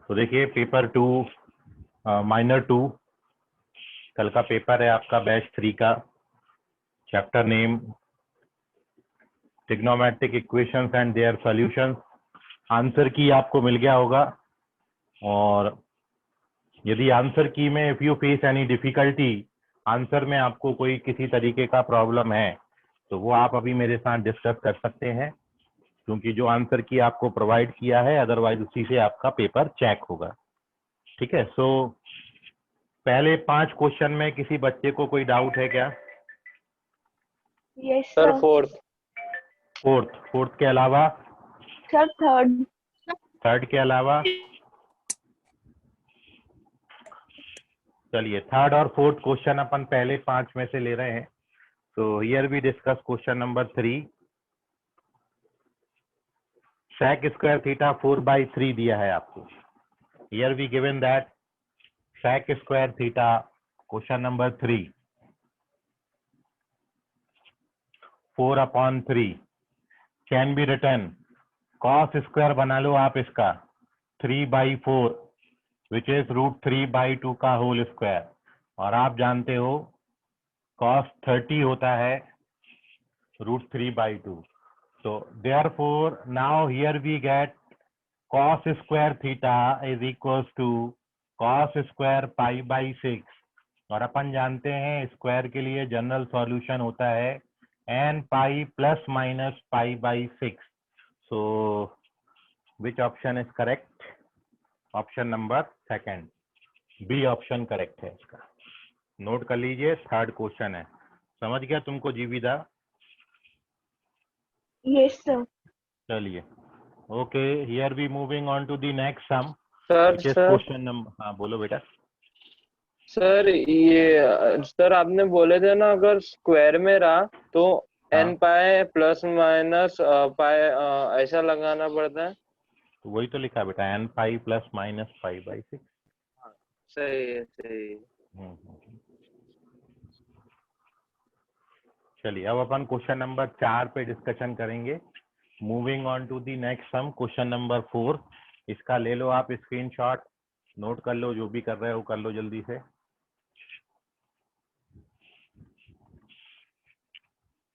तो देखिए paper 2 minor 2 कल का पेपर है आपका बैच 3 का। Chapter name trigonometric equations and their solutions. Answer की आपको मिल गया होगा, और यदि आंसर की में if you face any difficulty, answer में आपको कोई किसी तरीके का प्रॉब्लम है, तो वो आप अभी मेरे साथ डिस्कस कर सकते हैं, क्योंकि जो आंसर की आपको प्रोवाइड किया है अदरवाइज उसी से आपका पेपर चेक होगा। ठीक है। सो पहले 5 क्वेश्चन में किसी बच्चे को कोई डाउट है क्या? Yes sir sir. फोर्थ के अलावा? सर थर्ड के अलावा? चलिए, थर्ड और फोर्थ क्वेश्चन अपन पहले 5 में से ले रहे हैं। तो here we discuss question number 3। sec square theta 4/3 दिया है आपको। Here we given that sec square theta, question number 3, 4/3 can be written, cos square बना लो आप इसका 3/4 विच इज √3/2 का होल स्क्वायर, और आप जानते हो cos 30 होता है √3/2। So therefore now here we get cos square theta is equals to cos square pi/6, और अपन जानते हैं स्क्वायर के लिए जनरल सॉल्यूशन होता है n pi plus minus pi/6। So which option is correct? Option number second, B option correct है इसका। नोट कर लीजिए, थर्ड क्वेश्चन है। समझ गया तुमको जीविदा? Yes sir. चलिए, okay, here we moving on to the next sum, sir which is sir question number. हाँ बोलो बेटा। सर ये सर आपने बोले थे ना, अगर स्क्वायर में रहा तो हाँ, n पाए प्लस माइनस पाए ऐसा लगाना पड़ता है। तो वही तो लिखा है बेटा, n pi plus minus pi/6। सही है सही है। चलिए, अब अपन क्वेश्चन नंबर 4 पे डिस्कशन करेंगे। Moving on to the next sum, question number 4। इसका ले लो आप स्क्रीनशॉट, नोट कर लो, जो भी कर रहे हो कर लो जल्दी से।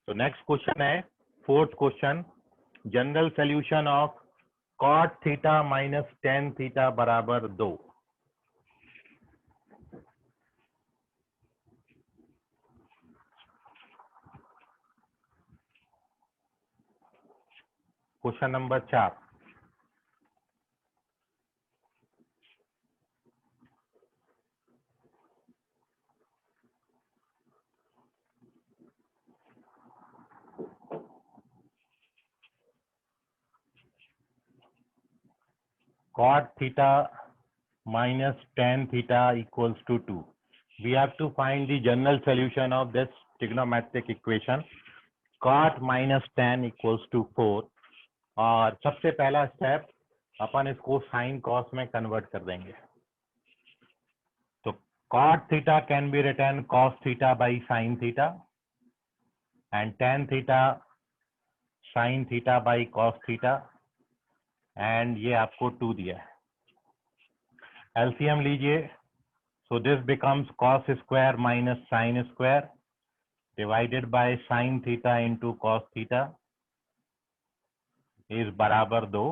तो नेक्स्ट क्वेश्चन है, fourth question, general solution of cot theta minus tan theta बराबर 2। Question number 4। cot theta minus tan theta equals to 2. We have to find the general solution of this trigonometric equation. Cot minus tan equals to 4, और सबसे पहला step अपन इसको sine cos में convert कर देंगे। तो cot theta can be written cos theta by sin theta, and tan theta sin theta by cos theta, and ये आपको 2 दिया है। एलसीएम लीजिए, so this becomes cos square minus sin square divided by sin theta into cos theta is बराबर 2।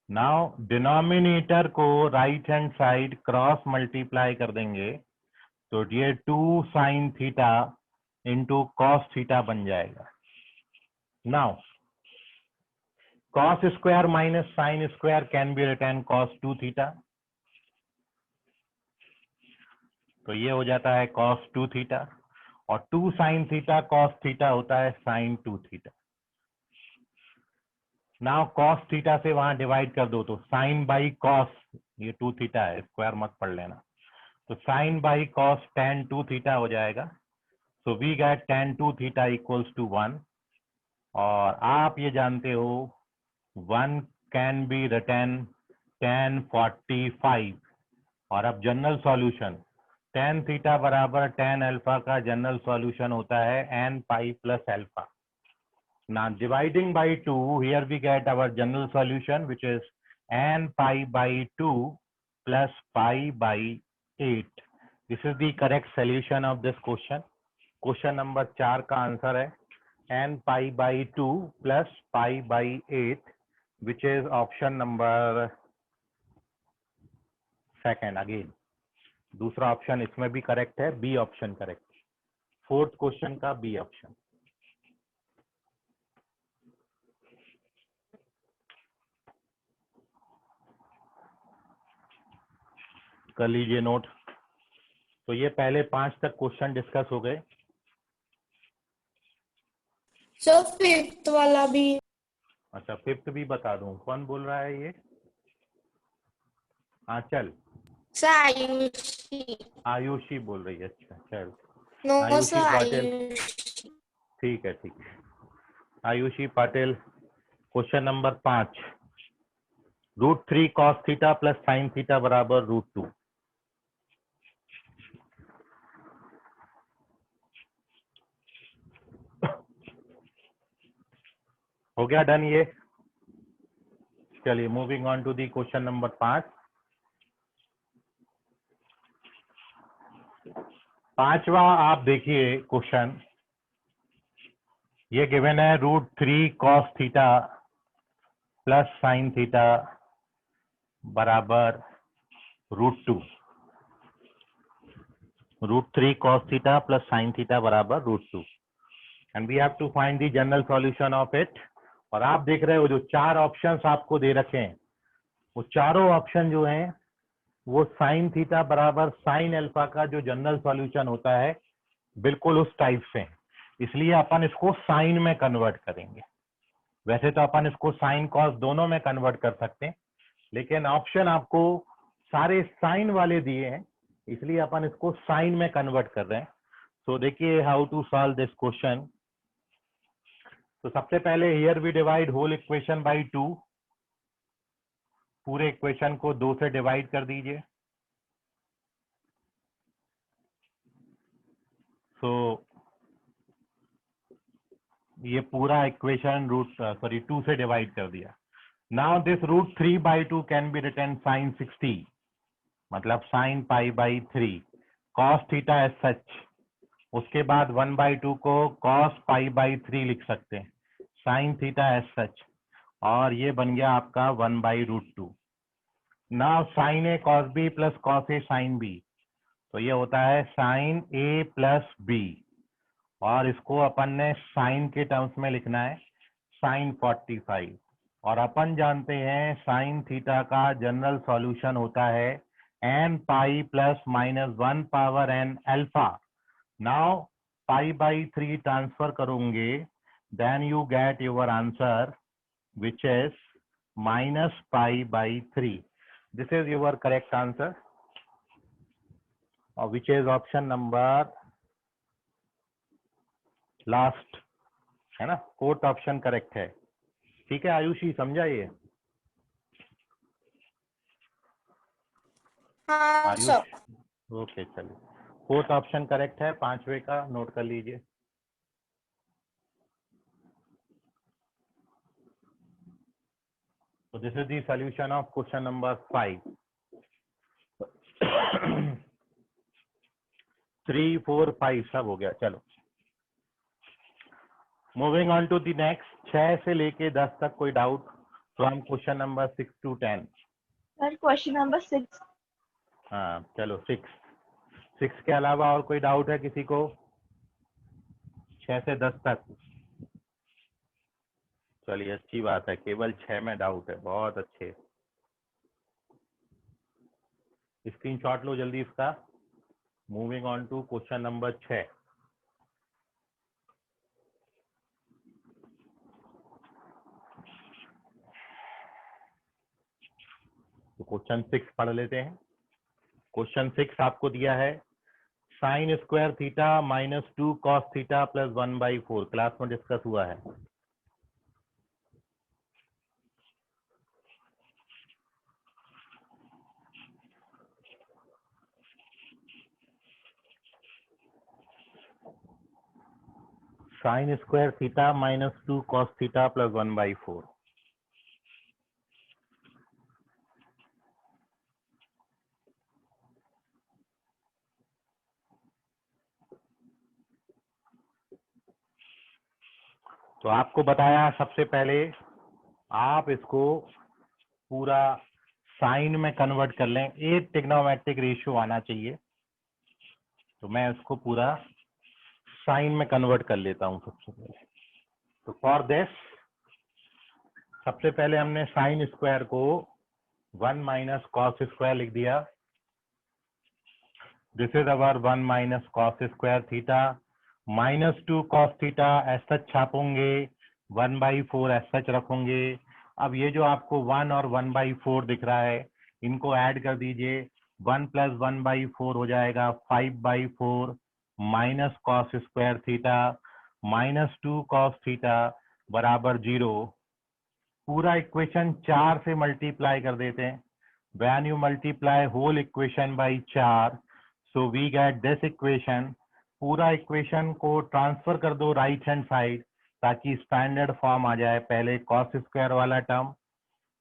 Now denominator को right hand side cross multiply कर देंगे, तो ये 2 sin theta into cos theta बन जाएगा। Now cos square minus sine square can be written cos 2 theta, तो ये हो जाता है cos 2 थीटा, और 2 sin थीटा cos थीटा होता है sin 2 theta. Now cos theta से वहां डिवाइड कर दो, तो sin बाई cos, ये 2 थीटा है, स्क्वायर मत पढ़ लेना, तो sin बाई cos tan 2 थीटा हो जाएगा। So we get tan 2 theta equals to 1, और आप ये जानते हो 1 कैन बी रिटन tan 45, और अब जनरल सॉल्यूशन tan थीटा बराबर tan अल्फा का जनरल सॉल्यूशन होता है n pi plus alpha. Now dividing by 2, here we get our general solution which is and pi by 2 plus pi by 8. This is the correct solution of this question. Question number 4 का answer है n pi by 2 plus pi by 8, which is option number second. Again, दूसरा option इसमें भी correct है, B option correct. Fourth question का B option. कर लीजिए note. तो ये पहले 5 तक क्वेश्चन डिस्कस हो गए. सर फिफ्थ वाला भी. अच्छा, फिफ्थ भी बता दूं. कौन बोल रहा है ये? हाँ चल, सर आयुषी. आयुषी बोल रही है. अच्छा चल, नो आयुषी सर पाटिल. आयुषी. ठीक है ठीक है. Ayushi Patil, question number 5. √3 cos theta plus sine theta बराबर √2. हो गया डन ये. चलिए moving on to the question number 5. पांचवा आप देखिए क्वेश्चन. ये गिवन है √3 cos theta plus sine theta बराबर √2. √3 cos theta plus sine theta बराबर √2, and we have to find the general solution of it. और आप देख रहे हो जो 4 ऑप्शंस आपको दे रखे हैं, वो चारों ऑप्शन जो हैं वो साइन थीटा बराबर साइन अल्फा का जो जनरल सॉल्यूशन होता है बिल्कुल उस टाइप से. इसलिए अपन इसको साइन में कन्वर्ट करेंगे. वैसे तो अपन इसको साइन कॉस दोनों में कन्वर्ट कर सकते हैं, लेकिन ऑप्शन आपको सारे साइन वाले दिए हैं, इसलिए अपन इसको साइन में कन्वर्ट कर रहे हैं. तो देखिए how to solve this question. तो सबसे पहले here we divide whole equation by 2. पूरे इक्वेशन को 2 से डिवाइड कर दीजिए. सो ये पूरा इक्वेशन 2 से डिवाइड कर दिया. Now this √3/2 can be written sine 60, मतलब sine pi by 3 cos theta as such. उसके बाद 1/2 को कॉस पाई बाई 3 लिख सकते हैं, साइन थीटा एज सच. और ये बन गया आपका 1/√2. Now sine A cos B plus cos A sine B, तो ये होता है साइन ए प्लस बी. और इसको अपन ने साइन के टर्म्स में लिखना है, साइन 45. और अपन जानते हैं साइन थीटा का जनरल सॉल्यूशन होता है n pi plus minus 1 power n alpha. Now pi by 3 transfer करोगे, then you get your answer which is minus pi by 3. This is your correct answer, which is option number last, है ना. Fourth option correct है. ठीक है आयुषी, समझा ये? हाँ Ayush, sir. Okay चलिए. फोर्थ ऑप्शन करेक्ट है, 5वें का नोट कर लीजिए. So this is the solution of question number 5. 3, 4, 5 सब हो गया. चलो moving on to the next. 6 से लेके 10 तक कोई doubt from question number 6 to 10. Sir question number 6. हाँ चलो 6 के अलावा और कोई डाउट है किसी को? 6 से 10 तक. चलिए अच्छी बात है, केवल 6 में डाउट है, बहुत अच्छे. स्क्रीनशॉट लो जल्दी इसका. Moving on to question number 6. तो क्वेश्चन 6 पढ़ लेते हैं. क्वेश्चन 6 आपको दिया है sine square theta -2 cos theta plus 1/4. Class में डिस्कस हुआ है. Sine square theta -2 cos theta plus 1/4. तो आपको बताया सबसे पहले आप इसको पूरा साइन में कन्वर्ट कर लें, एक ट्रिग्नोमेट्रिक रेशियो आना चाहिए। तो मैं इसको पूरा साइन में कन्वर्ट कर लेता हूं सबसे पहले। तो फॉर दिस सबसे पहले हमने साइन स्क्वायर को 1 माइनस कॉस स्क्वायर लिख दिया। This is our 1 minus cos square theta minus 2 cos theta as such छापूंगे, 1/4 एस सच रखोगे। अब ये जो आपको 1 और 1/4 दिख रहा है, इनको ऐड कर दीजिए, 1 प्लस 1/4 हो जाएगा 5/4 minus cos square theta minus 2 cos theta बराबर 0। पूरा इक्वेशन 4 से मल्टीप्लाई कर देते हैं। When you multiply whole equation by 4, so we get this equation. पूरा इक्वेशन को ट्रांसफर कर दो राइट हैंड साइड ताकि स्टैंडर्ड फॉर्म आ जाए। पहले कॉस स्क्वायर वाला टर्म,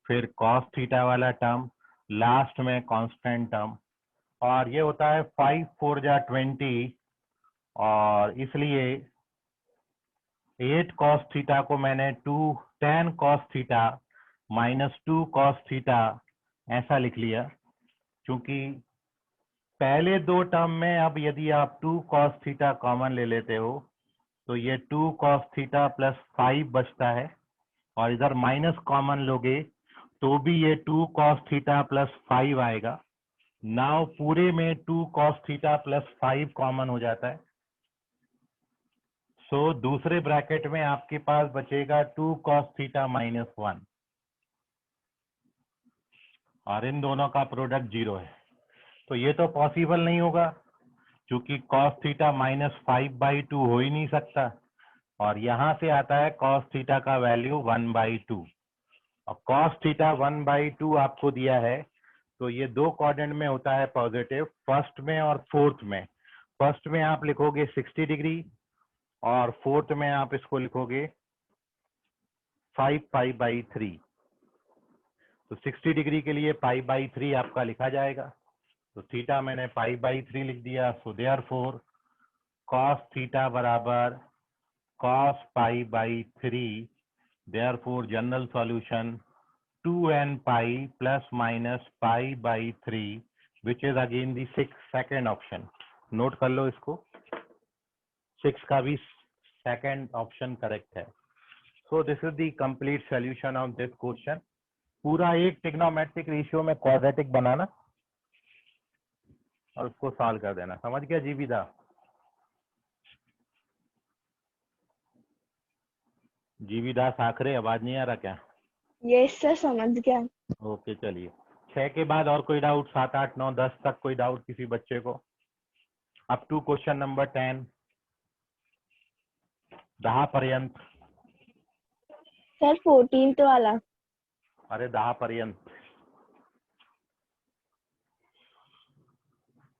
फिर कॉस थीटा वाला टर्म, लास्ट में कांस्टेंट टर्म। और ये होता है 5 4 जा 20, और इसलिए 8 कॉस थीटा को मैंने 10 cos theta minus 2 cos theta ऐसा लिख लिया, क्योंकि पहले दो टर्म में अब यदि आप 2 कॉस थीटा कॉमन ले लेते हो तो ये 2 कॉस थीटा प्लस 5 बचता है, और इधर माइनस कॉमन लोगे तो भी ये 2 कॉस थीटा प्लस 5 आएगा। नाउ पूरे में 2 कॉस थीटा प्लस 5 कॉमन हो जाता है। सो दूसरे ब्रैकेट में आपके पास बचेगा 2 कॉस थीटा माइनस 1, और इन दोनों का प्रोडक्ट 0 है। तो ये तो पॉसिबल नहीं होगा, क्योंकि कॉस थीटा माइनस 5/2 हो ही नहीं सकता। और यहां से आता है कॉस थीटा का वैल्यू 1/2, और कॉस थीटा 1/2 आपको दिया है, तो ये दो क्वाड्रेंट में होता है पॉजिटिव, फर्स्ट में और फोर्थ में। फर्स्ट में आप लिखोगे 60 डिग्री, और फोर्थ में आप इसको लिखोगे 5π/3। तो 60 डिग्री के लिए π/3 आपका लिखा जाएगा। तो थीटा मैंने π/3 लिख दिया। सो देयरफॉर कॉस थीटा बराबर cos π/3, therefore general solution 2n pi plus minus π/3, which is again the second option. Note कर लो इसको, 6 का भी सेकंड ऑप्शन करेक्ट है। So this is the complete solution of this question. पूरा एक trigonometric ratio में quadratic बनाना और उसको सॉल्व कर देना। समझ गया जीवी दा? जीवी दास आखरे, आवाज नहीं आ रहा क्या? यस सर, समझ गया। ओके चलिए, 6 के बाद और कोई डाउट? 7 8 9 10 तक कोई डाउट किसी बच्चे को? अप टू क्वेश्चन नंबर 10, 10 पर्यंत। सर 14th वाला। अरे 10 पर्यंत,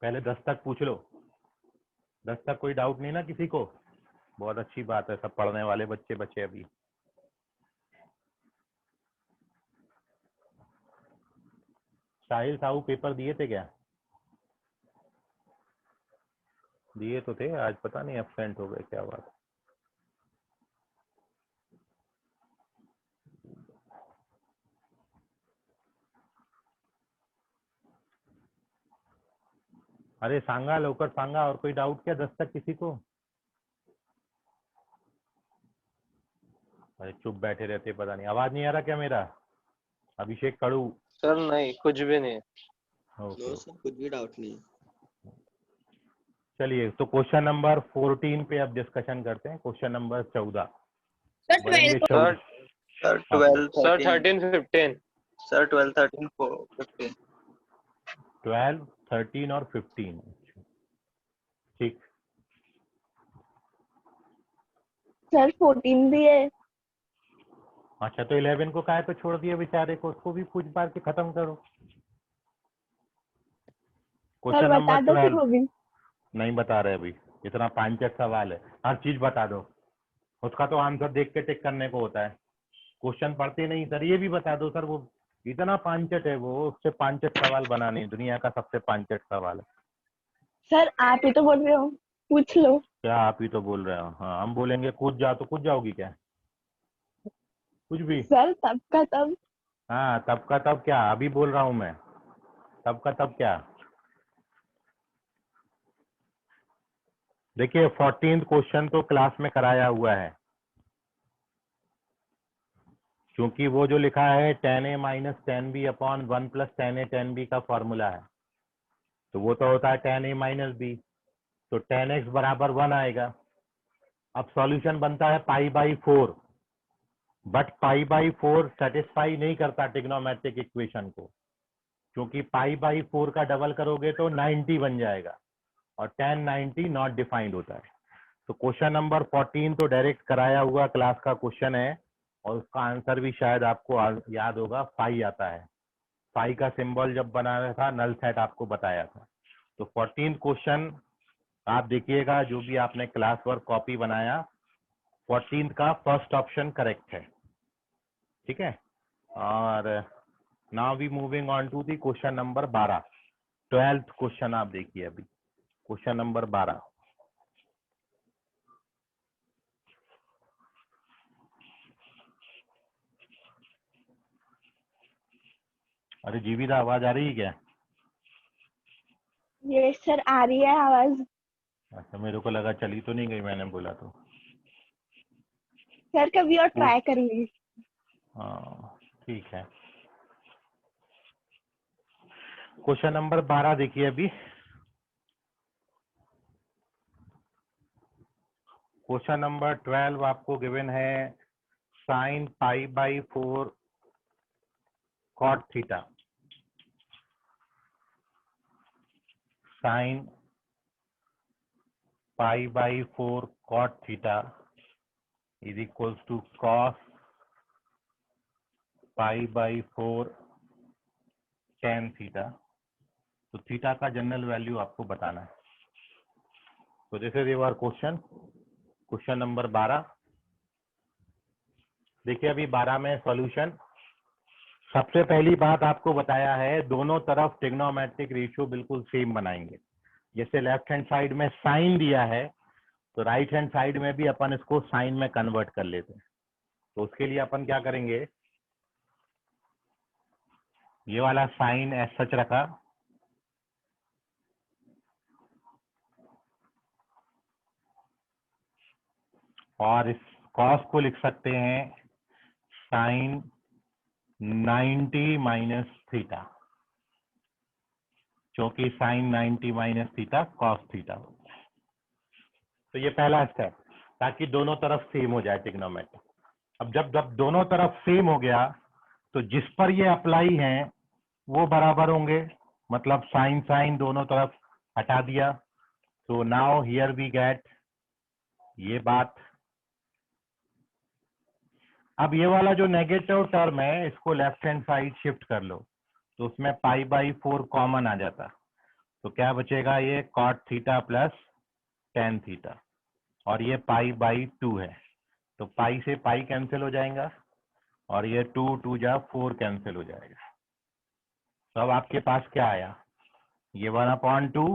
पहले 10 तक पूछ लो। 10 तक कोई डाउट नहीं ना किसी को? बहुत अच्छी बात है, सब पढ़ने वाले बच्चे बचे अभी। साहिल साहू पेपर दिए थे क्या? दिए तो थे, आज पता नहीं एब्सेंट हो गए, क्या बात। अरे सांगा, लवकर सांगा। और कोई डाउट क्या 10 तक किसी को? अरे चुप बैठे रहते, पता नहीं। आवाज नहीं आ रहा क्या मेरा? अभिषेक कड़ू। सर नहीं, कुछ भी नहीं। ओके, सर कुछ भी डाउट नहीं है। चलिए तो क्वेश्चन नंबर 14 पे अब डिस्कशन करते हैं। क्वेश्चन नंबर 14 सर बढ़ेंगे 12 सर सर हाँ, 12 सर 13 13 15 सर 12 13 15 12 13 और 15। ठीक, सर 14 भी है। अच्छा तो 11 को काहे पे छोड़ दिया बेचारे को? उसको भी पूछ पार के खत्म करो। सर क्वेश्चन बता नंबर दो फिर 12 वो भी। नहीं बता रहे अभी, इतना पांचट सवाल है, हर चीज बता दो। उसका तो आंसर देख के टिक करने को होता है, क्वेश्चन पढ़ते नहीं। सर ये भी बता दो सर, वो इतना पांचट है वो, उससे पांचट सवाल बना नहीं, दुनिया का सबसे पांचट सवाल है। सर आप ही तो बोल रहे हो, पूछ लो। क्या आप ही तो बोल रहे हो? हाँ हम बोलेंगे कूद जाओ तो कूद जाओगी क्या? कुछ भी। सर तब का तब। हाँ, तब का तब क्या, अभी बोल रहा हूँ मैं, तब का तब क्या। देखिए 14th क्वेश्चन तो क्लास में कराया हुआ है, क्योंकि वो जो लिखा है tan a minus tan b upon 1 plus tan a tan b का फॉर्मूला है, तो वो तो होता है tan a माइनस b, तो tan x बराबर 1 आएगा। अब सॉल्यूशन बनता है पाई by 4, but pi by 4 satisfy नहीं करता ट्रिग्नोमेट्रिक इक्वेशन को, क्योंकि पाई बाई 4 का डबल करोगे तो 90 बन जाएगा, और tan 90 नॉट डिफाइंड होता है। तो क्वेश्चन नंबर 14 तो डायरेक्ट कराया हुआ क्लास का क्वेश्चन है, और उसका आंसर भी शायद आपको याद होगा, फाई आता है। फाई का सिंबल जब बनाया था नल सेट आपको बताया था। तो 14th क्वेश्चन आप देखिएगा, जो भी आपने क्लास वर्क कॉपी बनाया 14th का फर्स्ट ऑप्शन करेक्ट है, ठीक है। और now we moving on to the question number 12, 12th question आप देखिए अभी, क्वेश्चन नंबर 12। अरे जीविता आवाज आ रही है क्या? ये सर आ रही है आवाज। अच्छा, मेरे को लगा चली तो नहीं गई, मैंने बोला तो। सर कभी और ट्राई करेंगे। हाँ ठीक है। क्वेश्चन नंबर 12 देखिए अभी। क्वेश्चन नंबर 12 आपको गिवन है sine pi by 4 cot theta, sine pi by 4 cot theta is equals to cos pi by 4 tan theta. तो थीटा का जनरल वैल्यू आपको बताना है। तो this is your question, question number 12। देखिए अभी 12 में सॉल्यूशन। सबसे पहली बात आपको बताया है, दोनों तरफ ट्रिग्नोमेट्रिक रेशियो बिल्कुल सेम बनाएंगे। जैसे लेफ्ट हैंड साइड में साइन दिया है, तो राइट हैंड साइड में भी अपन इसको साइन में कन्वर्ट कर लेते हैं। तो उसके लिए अपन क्या करेंगे, ये वाला साइन एज सच रखा, और इस कॉस को लिख सकते हैं साइन 90 माइनस थीटा, क्योंकि sine 90 minus theta cos theta होता है। तो ये पहला स्टेप, ताकि दोनों तरफ सेम हो जाए ट्रिग्नोमेट्रिक। अब जब जब दोनों तरफ सेम हो गया, तो जिस पर ये अप्लाई है वो बराबर होंगे, मतलब साइन साइन दोनों तरफ हटा दिया। तो नाउ हियर वी गेट ये बात। अब ये वाला जो नेगेटिव टर्म है, इसको लेफ्ट हैंड साइड शिफ्ट कर लो, तो उसमें पाई बाई 4 कॉमन आ जाता। तो क्या बचेगा, ये cot theta plus tan theta, और ये पाई बाई 2 है। तो पाई से पाई कैंसिल हो जाएगा, और ये 2 2 जा 4 कैंसिल हो जाएगा। तो अब आपके पास क्या आया, ये 1/2,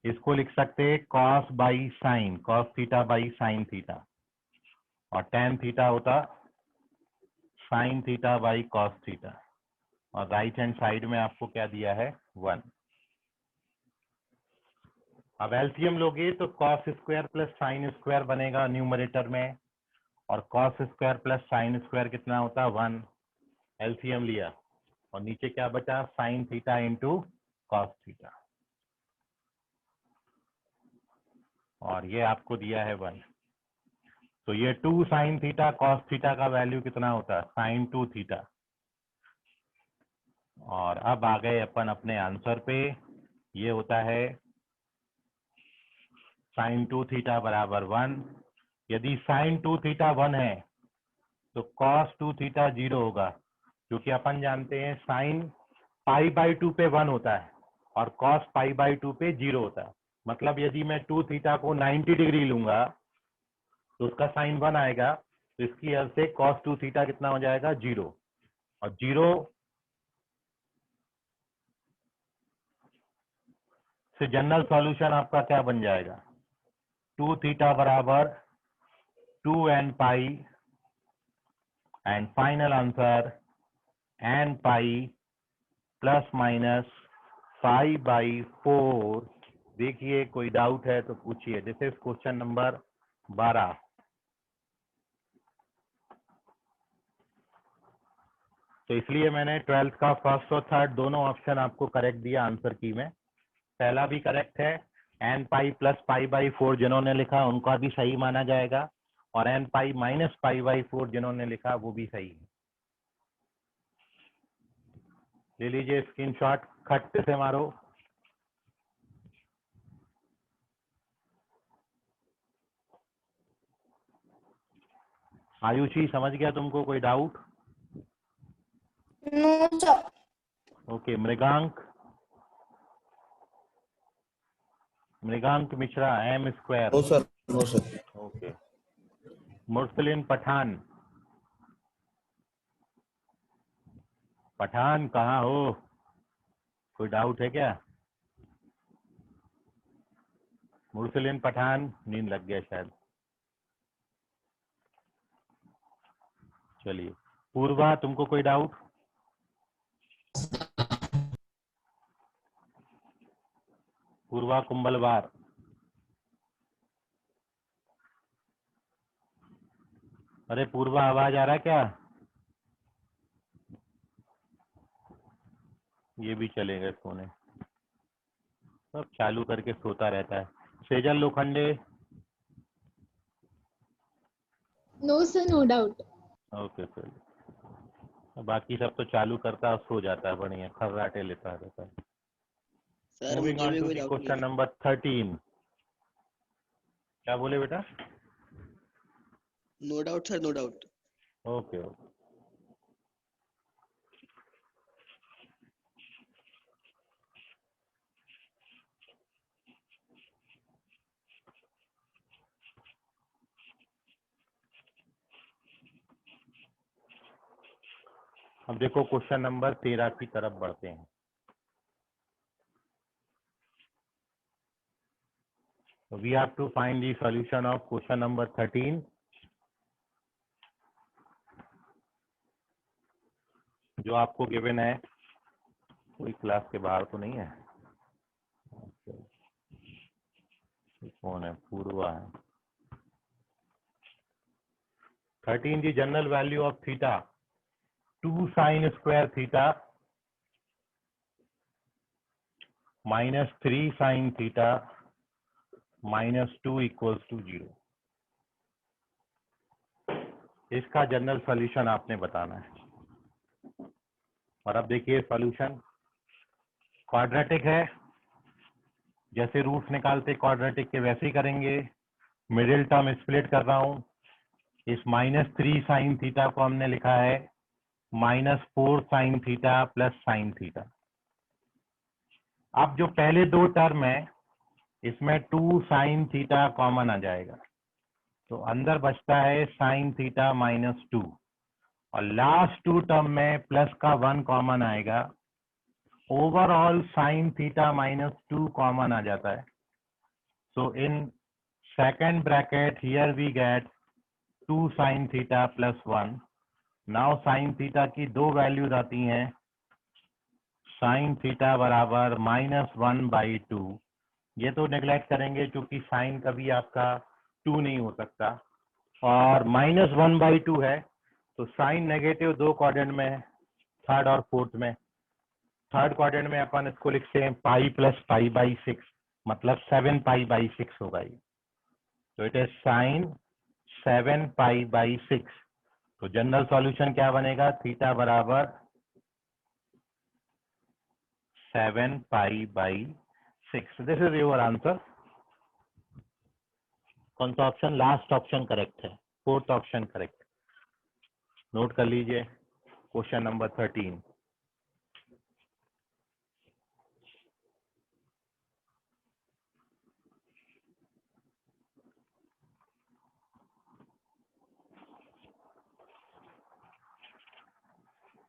इसको लिख सकते हैं cos by sine, cos theta by sine theta, और टेन थीटा होता sine theta by cos theta, और राइट हैंड साइड में आपको क्या दिया है 1। अब एलसीएम लोगे तो cos square plus sine square बनेगा न्यूमरेटर में, और cos square plus sine square कितना होता है 1। एलसीएम लिया, और नीचे क्या बचा, sine theta into cos theta, और ये आपको दिया है 1। तो ये 2 साइन थीटा कॉस थीटा का वैल्यू कितना होता है, साइन 2 थीटा। और अब आ गए अपन अपने आंसर पे, ये होता है साइन 2 थीटा बराबर 1। यदि साइन 2 थीटा 1 है तो कॉस 2 थीटा 0 होगा, क्योंकि अपन जानते हैं साइन पाई बाई 2 पे 1 होता है, और कॉस पाई बाई 2 पे 0 होता है। मतलब यदि मैं 2 थीटा को 90 डिग्री लूंगा तो उसका साइन 1 आएगा, तो इसकी वजह से कॉस 2 थीटा कितना हो जाएगा 0, और 0 से जनरल सॉल्यूशन आपका क्या बन जाएगा, 2 थीटा बराबर 2 n pi and final answer n pi plus minus 5/4। देखिए कोई डाउट है तो पूछिए। This is question number 12। तो इसलिए मैंने 12th का फर्स्ट और थर्ड दोनों ऑप्शन आपको करेक्ट दिया आंसर की में। पहला भी करेक्ट है, n पाई प्लस पाई/4 जिन्होंने लिखा उनका भी सही माना जाएगा, और n पाई माइनस पाई/4 जिन्होंने लिखा वो भी सही है। ले लीजिए स्क्रीनशॉट, खट से मारो। आयुषी समझ गया तुमको? कोई doubt? No sir. Okay, Mrigank Mishra m square. No sir, no sir. Okay, Mursalin Pathan कहाँ हो? कोई डाउट है क्या? मुर्सलिन पठान, नींद लग गया शायद। चलिए, पूर्वा तुमको कोई डाउट? पूर्वा कुंभलवार। अरे पूर्वा, आवाज आ रहा है क्या? ये भी चलेगा सोने, सब चालू करके सोता रहता है। Sejal Lokhande. No sir, no doubt. Okay चलिए, बाकी सब तो चालू करता है और सो जाता है, बढ़िया खर्राटे लेता रहता है। सर मूविंग मुझे ऑन भी टू कोई द डाउट नहीं क्वेश्चन है। नंबर 13। क्या बोले बेटा? No doubt sir, no doubt. Okay okay. अब देखो क्वेश्चन नंबर 13 की तरफ बढ़ते हैं। We have to find the solution of question number 13. जो आपको गिवन है, कोई क्लास के बाहर तो नहीं है? कौन है? पूर्वा है। 13 the general value of theta 2 sin square theta minus 3 sin theta minus 2 equals to 0। इसका जनरल सॉल्यूशन आपने बताना है। और अब देखिए सॉल्यूशन क्वाड्रेटिक है, जैसे रूट्स निकालते क्वाड्रेटिक के वैसे ही करेंगे। मिडिल टर्म स्प्लिट कर रहा हूं। इस -3 साइन थीटा को हमने लिखा है -4 sign theta plus sine theta. अब जो पहले दो टर्म है इसमें 2 साइन थीटा कॉमन आ जाएगा, तो अंदर बचता है साइन थीटा -2, और लास्ट टू टर्म में प्लस का 1 कॉमन आएगा। ओवरऑल साइन थीटा -2 कॉमन आ जाता है। So in second bracket here we get 2 sine theta plus 1। Now sine theta की दो वैल्यूज आती हैं, साइन थीटा बराबर -1/2। ये तो नेग्लेक्ट करेंगे क्योंकि साइन कभी आपका 2 नहीं हो सकता, और -1/2 है तो साइन नेगेटिव दो क्वाड्रेंट में है, थर्ड और फोर्थ में। थर्ड क्वाड्रेंट में अपन इसको लिखते हैं पाई प्लस पाई/6, मतलब 7π/6 होगा ये। तो इट इज साइन 7π/6। तो जनरल सॉल्यूशन क्या बनेगा? थीटा बराबर 7π/6। This is your answer. कौन सा ऑप्शन? लास्ट ऑप्शन करेक्ट है, फोर्थ ऑप्शन करेक्ट। नोट कर लीजिए क्वेश्चन नंबर 13।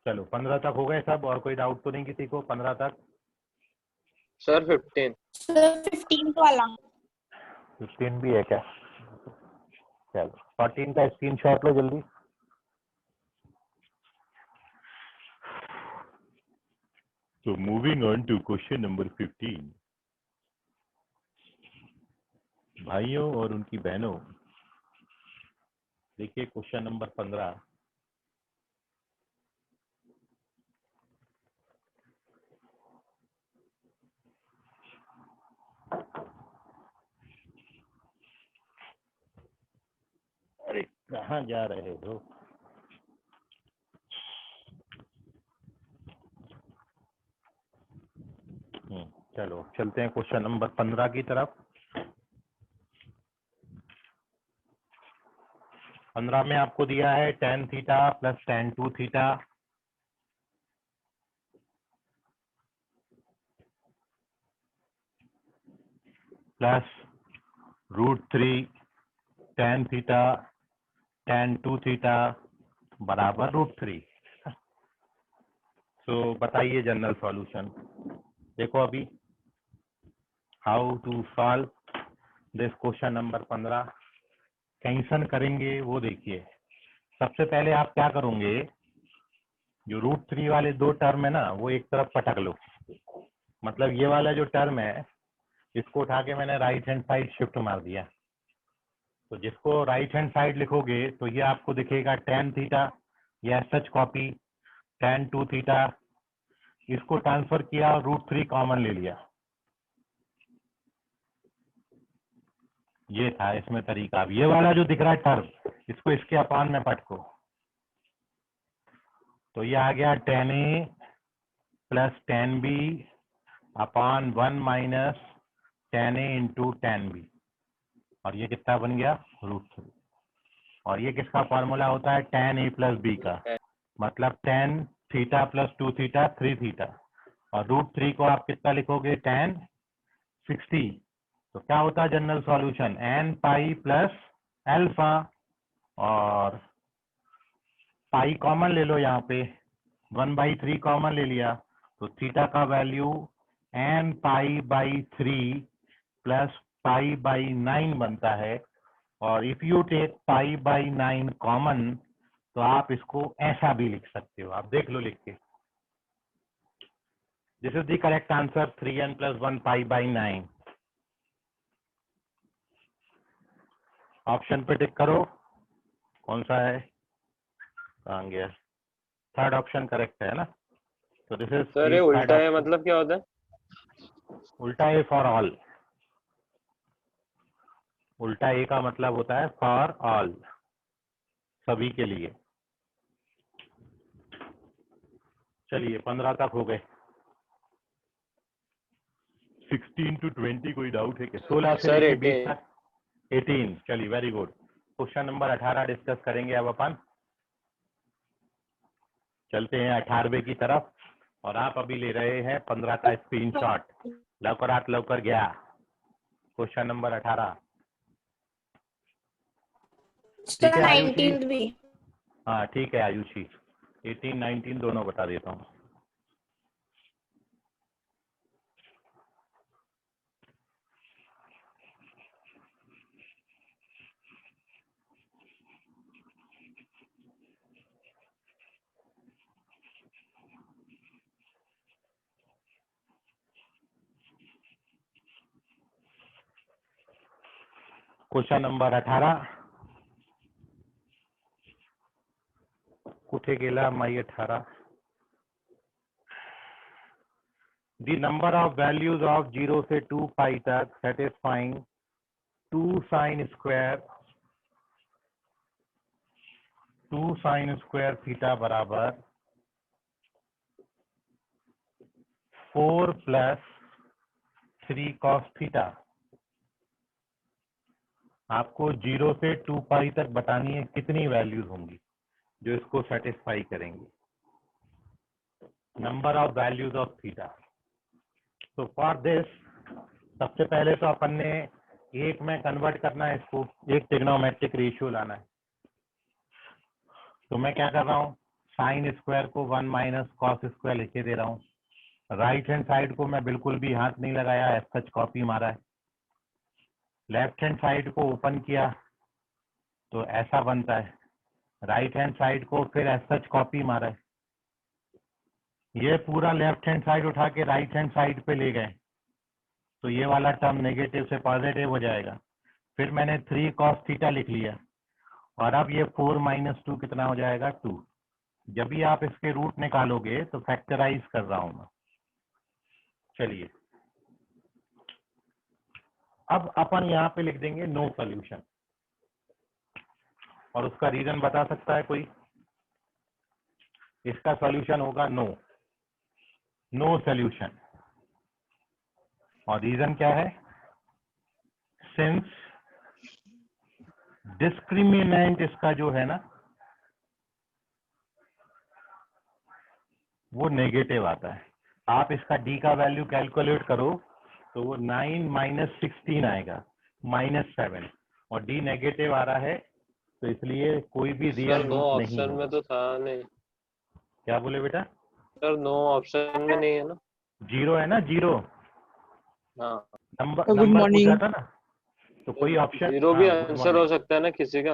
चलो 15 तक हो गए सब, और कोई डाउट तो नहीं किसी को 15 तक? सर 15। सर 15 वाला। 15 भी है क्या? चलो 14 का स्क्रीनशॉट लो जल्दी। So moving on to question number 15. भाइयों और उनकी बहनों, देखिए क्वेश्चन नंबर 15। अरे कहाँ जा रहे हो? चलो चलते हैं क्वेश्चन नंबर 15 की तरफ। 15 में आपको दिया है tan theta plus tan 2 theta plus √3 tan theta tan 2 theta बराबर √3। तो बताइए जनरल सॉल्यूशन। देखो अभी how to solve this question number 15 कैंसन करेंगे वो देखिए। सबसे पहले आप क्या करोगे, जो √3 वाले दो टर्म है ना वो एक तरफ पटक लो। मतलब ये वाला जो टर्म है इसको उठा के मैंने राइट हैंड साइड शिफ्ट मार दिया। तो जिसको राइट हैंड साइड लिखोगे तो ये आपको दिखेगा tan थीटा, या सच कॉपी tan 2 थीटा, इसको ट्रांसफर किया और √3 कॉमन ले लिया। ये था इसमें तरीका। अब ये वाला जो दिख रहा है टर्म इसको इसके अपान में पटको, तो ये आ गया tan A plus tan B upon 1 minus tan A into tan B, और ये कितना बन गया √3। और ये किसका फॉर्मूला होता है tan A प्लस B का, मतलब tan theta plus 2 theta 3 theta, और √3 को आप कितना लिखोगे tan 60। तो क्या होता है general solution n pi plus alpha, और पाई कॉमन ले लो, यहाँ पे 1/3 कॉमन ले लिया, तो थीटा का value n pi by 3 plus pi by 9 बनता है। और if you take pi by 9 common तो आप इसको ऐसा भी लिख सकते हो। आप देख लो लिख के, this is the correct answer 3n + 1 pi by 9। Option पे टिक करो, कौन सा है, कहाँ गया, थर्ड ऑप्शन करेक्ट है ना। तो दिस इज सर ये उल्टा है मतलब क्या होता है? उल्टा ए फॉर ऑल। उल्टा ए का मतलब होता है फॉर ऑल, सभी के लिए। चलिए 15 तक हो गए। 16 to 20 कोई डाउट है क्या? 16 से सर लेके 20 18। तक 18। चलिए very good. Question number 18 discuss करेंगे अब अपन। चलते हैं 18वें की तरफ, और आप अभी ले रहे हैं 15 का स्क्रीनशॉट। लवकरात लवकर गया क्वेश्चन नंबर 18। ठीक है आयुषी? 19 भी। हाँ ठीक है आयुषी, 18 19 दोनों बता देता हूँ। क्वेश्चन नंबर 18, कुठे गेला माई 18? The number of values of 0 से 2 पाई तक satisfying 2 sin square थीटा बराबर 4 + 3 cos थीटा। आपको 0 से 2 पाई तक बतानी है कितनी वैल्यूज होंगी जो इसको सेटिस्फाई करेंगी। Number of values of theta. तो फॉर दिस सबसे पहले तो अपन ने एक में कन्वर्ट करना है, इसको एक ट्रिग्नोमेट्रिक रेशियो लाना है। तो मैं क्या कर रहा हूँ, साइन स्क्वायर को 1 माइनस कॉस स्क्वायर लिखे दे रहा हूँ। राइट हैंड साइड को मैं बिल्कुल भी हाथ नहीं लगाया, एज सच कॉपी मारा है। लेफ्ट हैंड साइड को ओपन किया तो ऐसा बनता है, राइट हैंड साइड को फिर एज सच कॉपी मारा है। ये पूरा लेफ्ट हैंड साइड उठा के राइट हैंड साइड पे ले गए तो ये वाला टर्म नेगेटिव से पॉजिटिव हो जाएगा। फिर मैंने 3 cos थीटा लिख लिया और अब ये 4 - 2 कितना हो जाएगा 2। जब भी आप इसके रूट निकालोगे तो फैक्टराइज कर रहा हूं मैं। चलिए अब अपन यहाँ पे लिख देंगे नो सॉल्यूशन और उसका रीजन बता सकता है कोई? इसका सॉल्यूशन होगा नो सॉल्यूशन। और रीजन क्या है? सिंस डिस्क्रिमिनेंट इसका जो है ना वो नेगेटिव आता है। आप इसका डी का वैल्यू कैलकुलेट करो तो वो 9 - 16 आएगा -7 और डी नेगेटिव आ रहा है तो इसलिए कोई भी रियल सर नो रूट नहीं ऑप्शन होगा। में तो था नहीं। क्या बोले बेटा? सर नो ऑप्शन में नहीं है ना। 0 है ना, 0 हाँ नंबर गुड मॉर्निंग। पूछा था ना तो कोई ऑप्शन। जीरो भी हाँ, good आंसर हो morning। सकता है ना किसी का।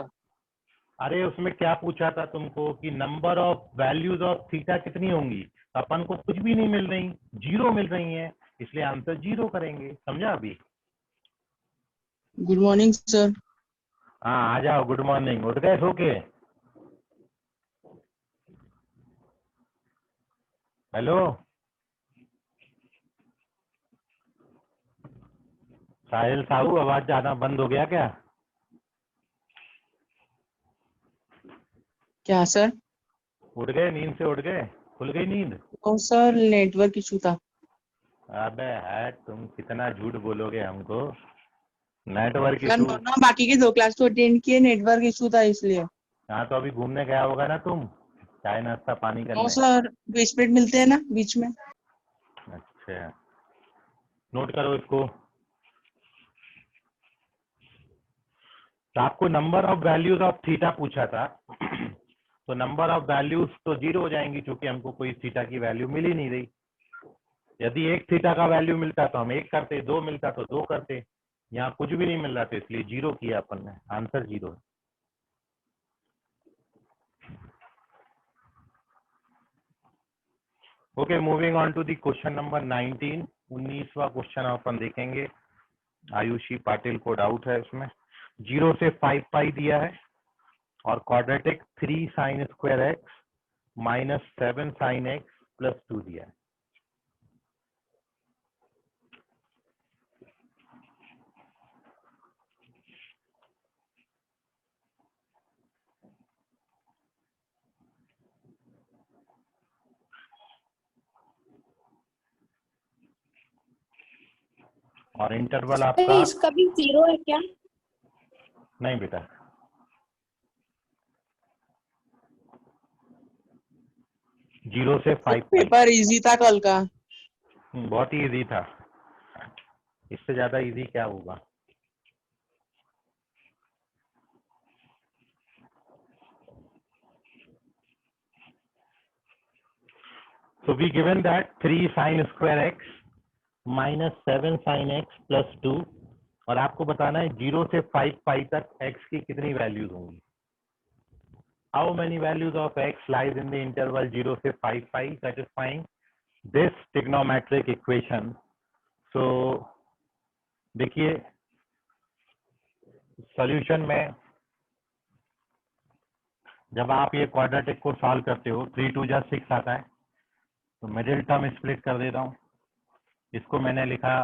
अरे उसमें क्या पूछा था तुमको कि number of values of theta कितनी होंगी? अपन को कुछ भी नहीं मिल रही, 0 मिल रही है, इसलिए आंसर 0 करेंगे। समझा अभी? Good morning sir. हाँ आ जाओ, गुड मॉर्निंग। उठ गए सो के? हेलो साहिल साहू, आवाज जाना बंद हो गया क्या? क्या सर? उठ गए, नींद से उठ गए? खुल गई नींद? ओ सर नेटवर्क इशू था। अबे है, तुम कितना झूठ बोलोगे हमको। Network sir issue? ना बाकी की 2 क्लास तो अटेंड किए, नेटवर्क इशू था इसलिए। हाँ तो अभी घूमने गया होगा ना तुम, चाय नाश्ता पानी नो करने। सर 20 मिनट मिलते हैं ना बीच में। अच्छा नोट करो इसको। तो आपको number of values of theta पूछा था तो नंबर ऑफ वैल्यूज तो 0 हो जाएंगी क्योंकि हमको कोई थीटा की वैल्यू मिल ही नहीं रही। यदि 1 थीटा का वैल्यू मिलता तो हम 1 करते, 2 मिलता तो 2 करते। यहाँ कुछ भी नहीं मिल रहा था इसलिए 0 किया अपन ने, आंसर 0 है। Okay, moving on to the question number 19। 19वां क्वेश्चन अपन देखेंगे। आयुषी पाटिल को डाउट है इसमें। 0 से 5 पाई दिया है और quadratic 3 sin square x -7 sin x + 2 दिया है। और इंटरवल आपका इसका भी 0 है क्या? नहीं बेटा, जीरो से 5 पाई। पेपर इजी था कल का। बहुत ही इजी था, इससे ज्यादा इजी क्या होगा। So we given that 3 sin square x -7 sin x + 2 और आपको बताना है 0 से 5 पाई तक x की कितनी वैल्यूज होंगी। How many values of x lies in the interval 0 से 5 pi satisfying this trigonometric equation? So देखिए सॉल्यूशन में जब आप ये क्वाड्रेटिक को सॉल्व करते हो 3 2 जा 6 आता है तो मिडिल टर्म स्प्लिट कर देता हूं। इसको मैंने लिखा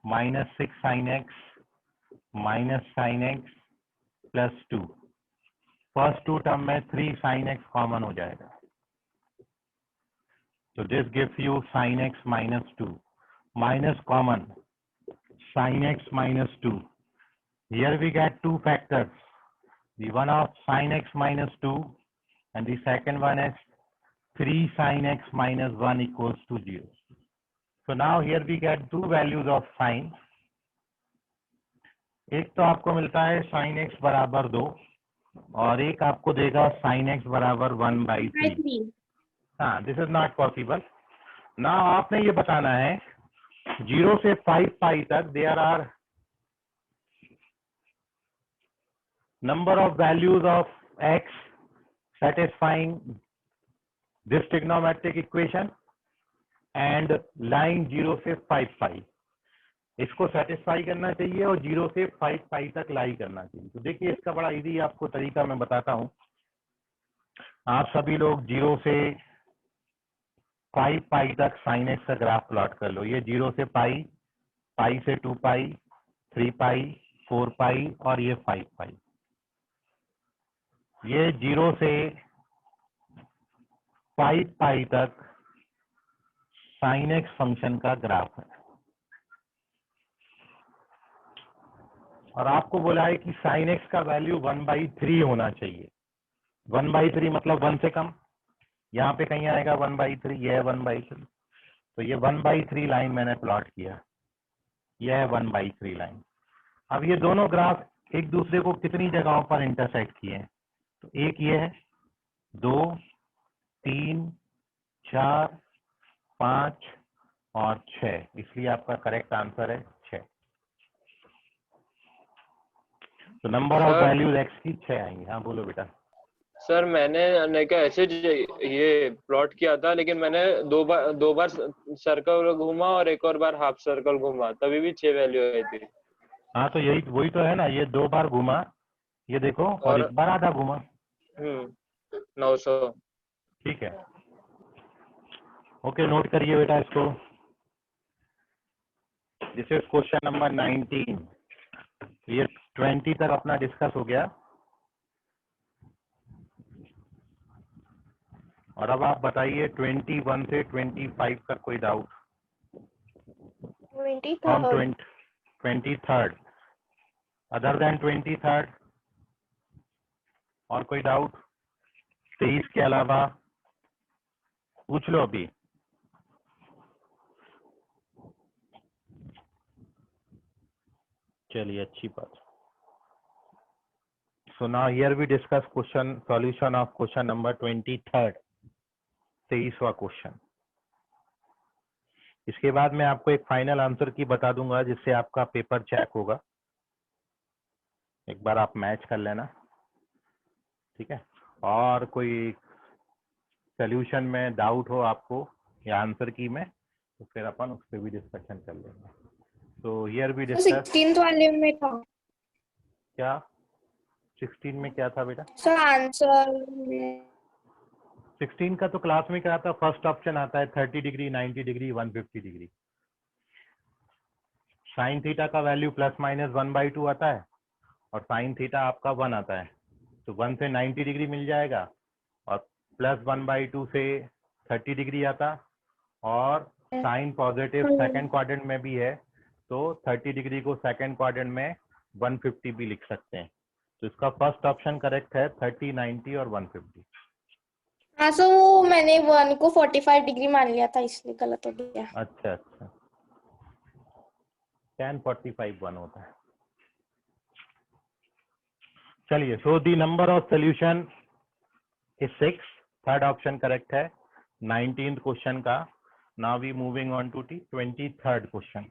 -6 sin x sin x + 2। First 2 term में 3 sin x कॉमन हो जाएगा तो this gives you sin x -2 minus common sin x -2। Here we get 2 factors, the one of sin x -2 and the second one is 3 sin x -1 equals to 0. So now here we get 2 values of sin। एक तो आपको मिलता है sin x बराबर 2 और एक आपको देगा sin x बराबर 1/3। हाँ, दिस इज नॉट पॉसिबल। ना आपने ये बताना है 0 से 5 पाई तक there are number of values of x satisfying this trigonometric equation and line 0 से 5 पाई इसको सेटिस्फाई करना चाहिए और 0 से 5 पाई तक लाई करना चाहिए। तो देखिए इसका बड़ा इजी आपको तरीका मैं बताता हूं। आप सभी लोग 0 से 5 पाई तक साइन एक्स का ग्राफ प्लॉट कर लो। ये 0 से पाई, पाई से 2 पाई, 3 पाई, 4 पाई और ये 5 पाई। ये 0 से 5 पाई तक साइन एक्स फंक्शन का ग्राफ है और आपको बोला है कि साइन एक्स का वैल्यू 1/3 होना चाहिए। 1/3 मतलब 1 से कम, यहाँ पे कहीं आएगा 1/3, यह है 1/3। तो ये 1/3 लाइन मैंने प्लॉट किया, यह है 1/3 लाइन। अब ये दोनों ग्राफ एक दूसरे को कितनी जगहों पर इंटरसेक्ट किए हैं? तो एक ये है, 2, 3, 4, 5 और 6, इसलिए आपका करेक्ट आंसर है 6। तो number of sir- values x की 6 आएंगी। हाँ बोलो बेटा। सर मैंने क्या ऐसे ये प्लॉट किया था, लेकिन मैंने दो बार सर्कल घूमा और एक और बार हाफ सर्कल घूमा, तभी भी 6 वैल्यू आई थी। हाँ तो यही वही तो है ना, ये 2 बार घूमा, ये देखो, और और- एक बार आधा घूमा। 900। ठीक है, ओके, नोट करिए बेटा इसको। This is question number 19। ये 20 तक अपना डिस्कस हो गया और अब आप बताइए 21 से 25 का कोई doubt? 23rd other than 23rd और कोई डाउट? 23 के अलावा पूछ लो अभी। चलिए, अच्छी बात। So now here we discuss solution of question number 23rd, 23वां क्वेश्चन। इसके बाद मैं आपको एक फाइनल आंसर की बता दूंगा जिससे आपका पेपर चेक होगा। एक बार आप मैच कर लेना, ठीक है? और कोई सॉल्यूशन में डाउट हो आपको या आंसर की में, तो फिर अपन उस पर भी डिस्कशन कर लेंगे। तो हियर वी डिस्कस 16th वाले में था क्या 16 में क्या था बेटा? सर आंसर में 16 का तो क्लास में क्या आता, फर्स्ट ऑप्शन आता है 30 degree, 90 degree, 150 degree. Sign theta का वैल्यू ±1/2 आता है और साइन थीटा आपका 1 आता है। तो 1 से 90 डिग्री मिल जाएगा और +1/2 से 30 डिग्री आता, और साइन पॉजिटिव सेकंड क्वाड्रेंट में भी है तो 30 डिग्री को सेकंड क्वाड्रेंट में 150 भी लिख सकते हैं। तो इसका फर्स्ट ऑप्शन करेक्ट है, 30, 90 और 150। हाँ सो वो मैंने 1 को 45 डिग्री मान लिया था इसलिए गलत हो गया। अच्छा अच्छा, tan 45 1 होता है। चलिए, so the number of solution is 6, third option correct है 19th क्वेश्चन का। Now we moving on to the 23rd question.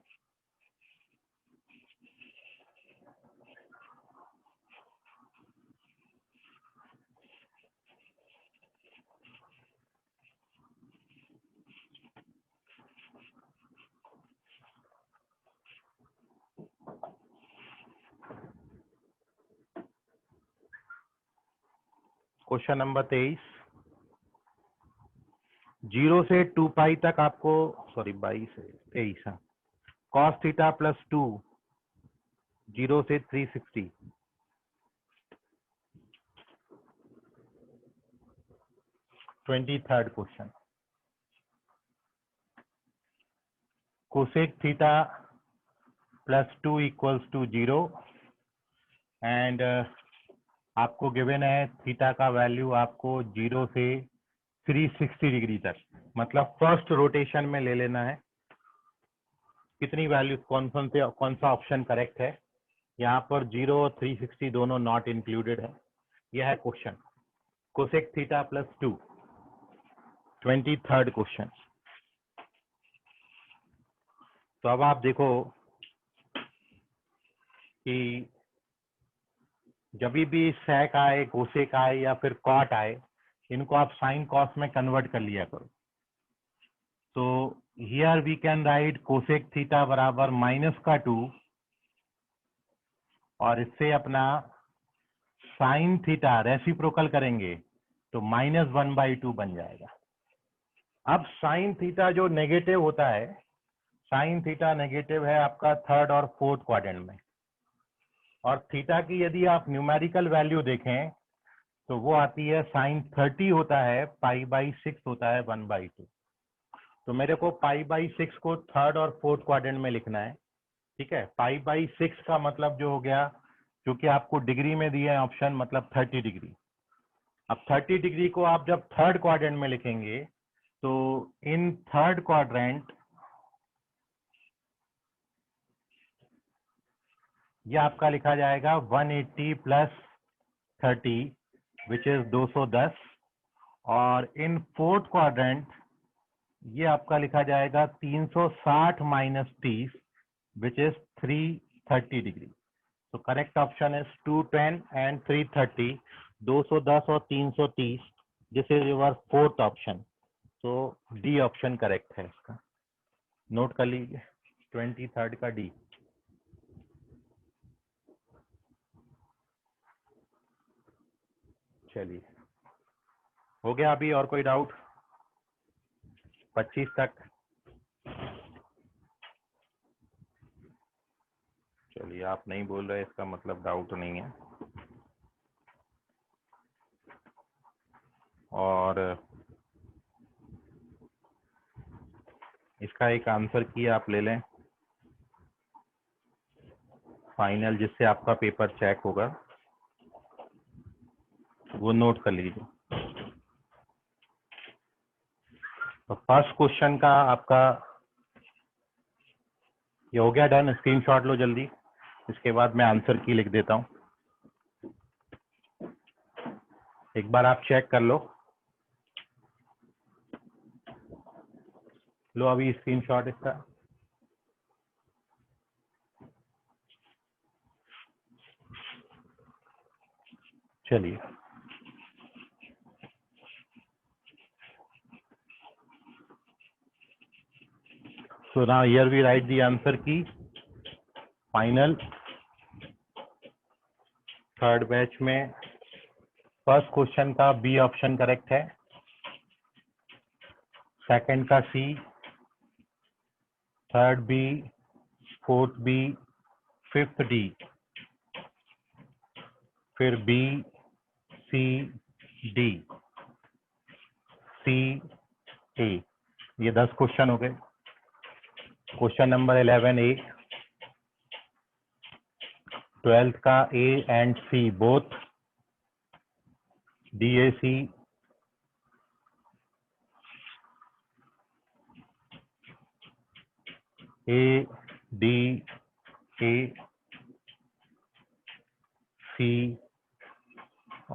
Question number 23। 0 से 2 पाई तक आपको, सॉरी 22 से 23, हाँ, cos थीटा +2, 0 से 360। Third question. Cosec theta +2 = 0 and आपको गिवन है थीटा का वैल्यू आपको 0 से 360 डिग्री तक, मतलब फर्स्ट रोटेशन में ले लेना है। कितनी वैल्यू, कौन सा ऑप्शन करेक्ट है? यहाँ पर 0 और 360 दोनों नॉट इंक्लूडेड है। यह है question, cosec theta +2, 23rd question. तो अब आप देखो कि जब भी सेक आए, कोसेक आए या फिर कॉट आए, इनको आप साइन कॉस में कन्वर्ट कर लिया करो। तो here we can write cosec theta बराबर -2 और इससे अपना साइन थीटा रेसिप्रोकल करेंगे तो -1/2 बन जाएगा। अब साइन थीटा जो नेगेटिव होता है, साइन थीटा नेगेटिव है आपका थर्ड और फोर्थ क्वाड्रेंट में, और थीटा की यदि आप न्यूमेरिकल वैल्यू देखें तो वो आती है साइन 30 होता है, π/6 होता है 1/2। तो मेरे को π/6 को थर्ड और फोर्थ क्वाड्रेंट में लिखना है, ठीक है। π/6 का मतलब जो हो गया, क्योंकि आपको डिग्री में दिया है ऑप्शन, मतलब 30 डिग्री। अब 30 डिग्री को आप जब थर्ड क्वाड्रेंट में लिखेंगे तो इन थर्ड क्वाड्रेंट ये आपका लिखा जाएगा 180 + 30 विच इज 210, और इन फोर्थ क्वाड्रेंट ये आपका लिखा जाएगा 360 - 30 विच इज 330 डिग्री। तो करेक्ट ऑप्शन इज 210 एंड 330, 210 और 330। This is your fourth option. तो डी ऑप्शन करेक्ट है इसका, नोट कर लीजिए 23rd का डी। चलिए हो गया अभी, और कोई डाउट 25 तक? चलिए आप नहीं बोल रहे इसका मतलब डाउट नहीं है। और इसका एक आंसर की आप ले लें फाइनल, जिससे आपका पेपर चेक होगा, वो नोट कर लीजिए। तो फर्स्ट क्वेश्चन का आपका ये हो गया डन, स्क्रीनशॉट लो जल्दी, इसके बाद मैं आंसर की लिख देता हूं। एक बार आप चेक कर लो अभी स्क्रीनशॉट इसका। चलिए so now here we write the answer key final। Third batch में फर्स्ट क्वेश्चन का बी ऑप्शन करेक्ट है, सेकंड का C, third B, fourth B, fifth D, फिर B, C, D, C, A. ये 10 क्वेश्चन हो गए। क्वेश्चन नंबर 11 ए, 12th का A and C both DAC, A, D, A, C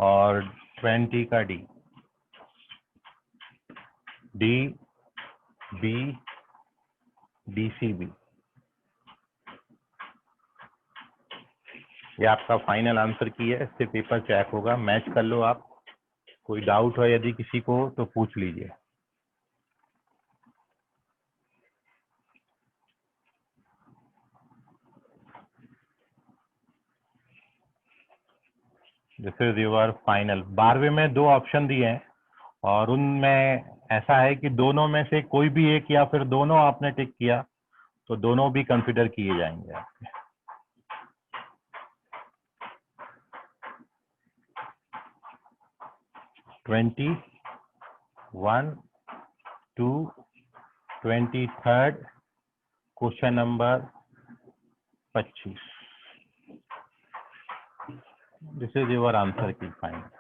और 20 का D, D, B, DCB। ये आपका फाइनल आंसर की है, इससे पेपर चेक होगा, मैच कर लो आप। कोई डाउट हो यदि किसी को तो पूछ लीजिए। This is your final. 12वें में 2 ऑप्शन दिए हैं और उनमें ऐसा है कि दोनों में से कोई भी एक या फिर दोनों आपने टिक किया तो दोनों भी कंसिडर किए जाएंगे आपके। Twenty 1, 2, 23rd question number 25। This is your answer की फाइनल।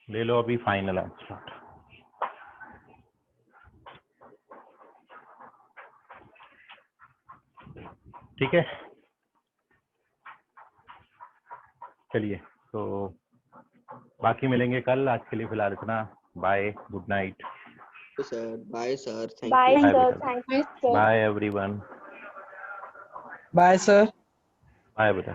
ले लो अभी फाइनल आंसर। ठीक है, चलिए तो बाकी मिलेंगे कल। आज के लिए फिलहाल इतना। Bye, good night. Sir bye sir, thank bye you. Sir, thank you sir. Bye everyone. Bye sir. Bye बेटा।